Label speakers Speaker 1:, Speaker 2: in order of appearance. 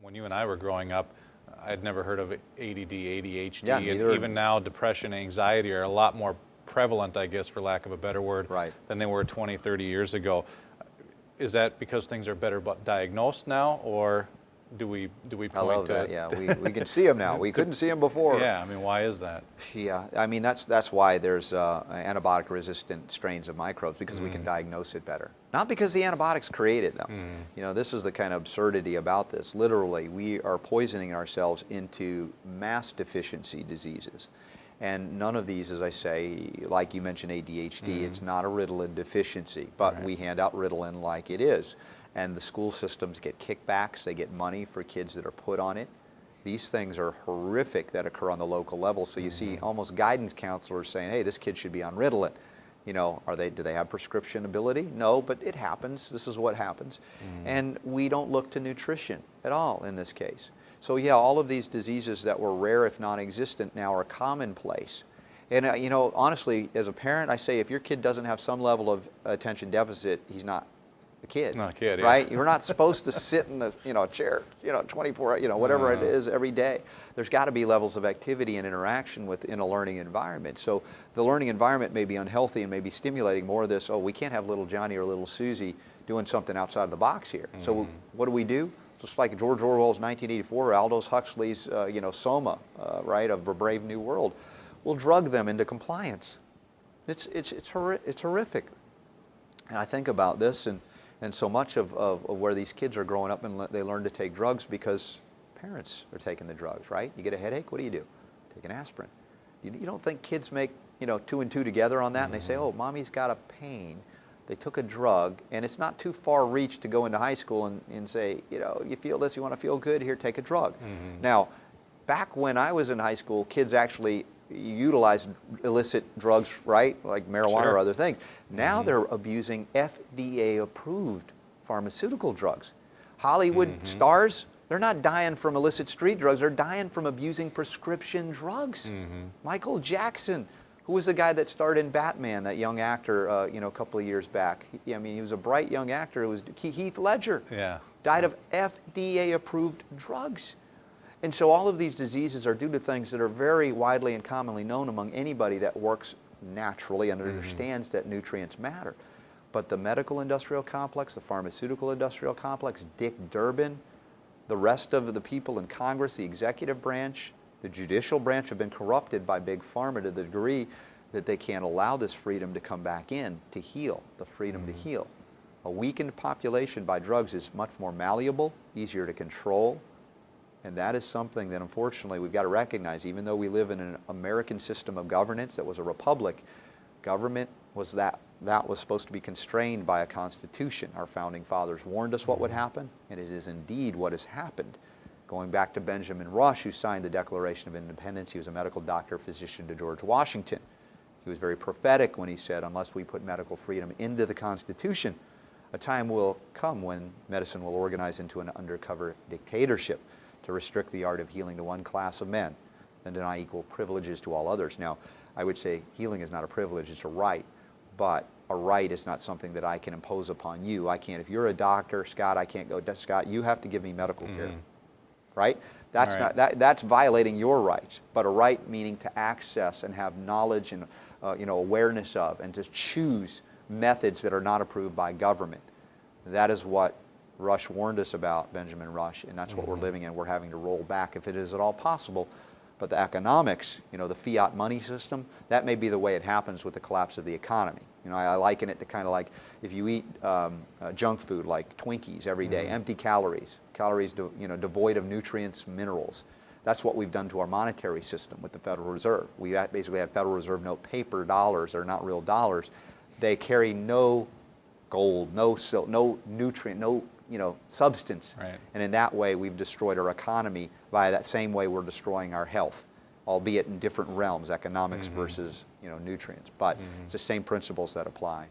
Speaker 1: when you and I were growing up, I'd never heard of ADD, ADHD,
Speaker 2: Yeah,
Speaker 1: and even now depression, anxiety are a lot more prevalent, I guess, for lack of a better word,
Speaker 2: Right.
Speaker 1: than they were 20, 30 years ago. Is that because things are better diagnosed now, or do we point
Speaker 2: I love
Speaker 1: to
Speaker 2: that. Yeah, we can see them now. We couldn't see them before.
Speaker 1: Yeah, I mean, why is that?
Speaker 2: Yeah, I mean that's why there's antibiotic-resistant strains of microbes, because we can diagnose it better. Not because the antibiotics created them. You know, this is the kind of absurdity about this. Literally, we are poisoning ourselves into mass deficiency diseases. And none of these, as I say, like you mentioned ADHD, it's not a Ritalin deficiency, but we hand out Ritalin like it is. And the school systems get kickbacks, they get money for kids that are put on it. These things are horrific that occur on the local level. So you see almost guidance counselors saying, hey, this kid should be on Ritalin. You know, do they have prescription ability? No, but it happens. This is what happens. And we don't look to nutrition at all in this case. So yeah, all of these diseases that were rare, if non-existent, now are commonplace. And you know, honestly, as a parent, I say if your kid doesn't have some level of attention deficit, he's not a kid.
Speaker 1: Not a kid,
Speaker 2: right?
Speaker 1: yeah.
Speaker 2: You're not supposed to sit in the chair, 24, whatever it is every day. There's got to be levels of activity and interaction within a learning environment. So the learning environment may be unhealthy and may be stimulating more of this. Oh, we can't have little Johnny or little Susie doing something outside of the box here. So what do? Just like George Orwell's 1984, Aldous Huxley's, Soma, right, of A Brave New World. We'll drug them into compliance. It's horrific. And I think about this, and so much of where these kids are growing up, and they learn to take drugs because parents are taking the drugs, right? You get a headache, what do? Take an aspirin. You don't think kids make, 2 and 2 together on that, and they say, oh, mommy's got a pain. They took a drug, and it's not too far reach to go into high school and say, you feel this, you want to feel good, here, take a drug. Now, back when I was in high school, kids actually utilized illicit drugs, right, like marijuana or other things. Now they're abusing FDA-approved pharmaceutical drugs. Hollywood stars, they're not dying from illicit street drugs, they're dying from abusing prescription drugs. Michael Jackson, who was the guy that starred in Batman, that young actor, a couple of years back. He was a bright young actor. It was Heath Ledger.
Speaker 1: Yeah.
Speaker 2: Died of FDA-approved drugs. And so all of these diseases are due to things that are very widely and commonly known among anybody that works naturally and understands that nutrients matter. But the medical industrial complex, the pharmaceutical industrial complex, Dick Durbin, the rest of the people in Congress, the executive branch, the judicial branch have been corrupted by Big Pharma to the degree that they can't allow this freedom to come back in to heal, the freedom to heal. A weakened population by drugs is much more malleable, easier to control, and that is something that unfortunately we've got to recognize. Even though we live in an American system of governance that was a republic, government was that was supposed to be constrained by a constitution. Our founding fathers warned us what would happen, and it is indeed what has happened. Going back to Benjamin Rush, who signed the Declaration of Independence, he was a medical doctor, physician to George Washington. He was very prophetic when he said, unless we put medical freedom into the Constitution, a time will come when medicine will organize into an undercover dictatorship to restrict the art of healing to one class of men and deny equal privileges to all others. Now, I would say healing is not a privilege, it's a right, but a right is not something that I can impose upon you. I can't, if you're a doctor, Scott, I can't go, Scott, you have to give me medical care. Right? That's that's violating your rights, but a right meaning to access and have knowledge and awareness of, and to choose methods that are not approved by government. That is what Rush warned us about, Benjamin Rush, and that's what we're living in. We're having to roll back if it is at all possible. But the economics, the fiat money system, that may be the way it happens with the collapse of the economy. I liken it to kind of like if you eat junk food like Twinkies every day, empty calories, devoid of nutrients, minerals. That's what we've done to our monetary system with the Federal Reserve. We basically have Federal Reserve note paper dollars. They're not real dollars. They carry no gold, no silk, no nutrient, no substance.
Speaker 1: Right.
Speaker 2: And in that way, we've destroyed our economy via that same way we're destroying our health, albeit in different realms, economics versus nutrients. But it's the same principles that apply.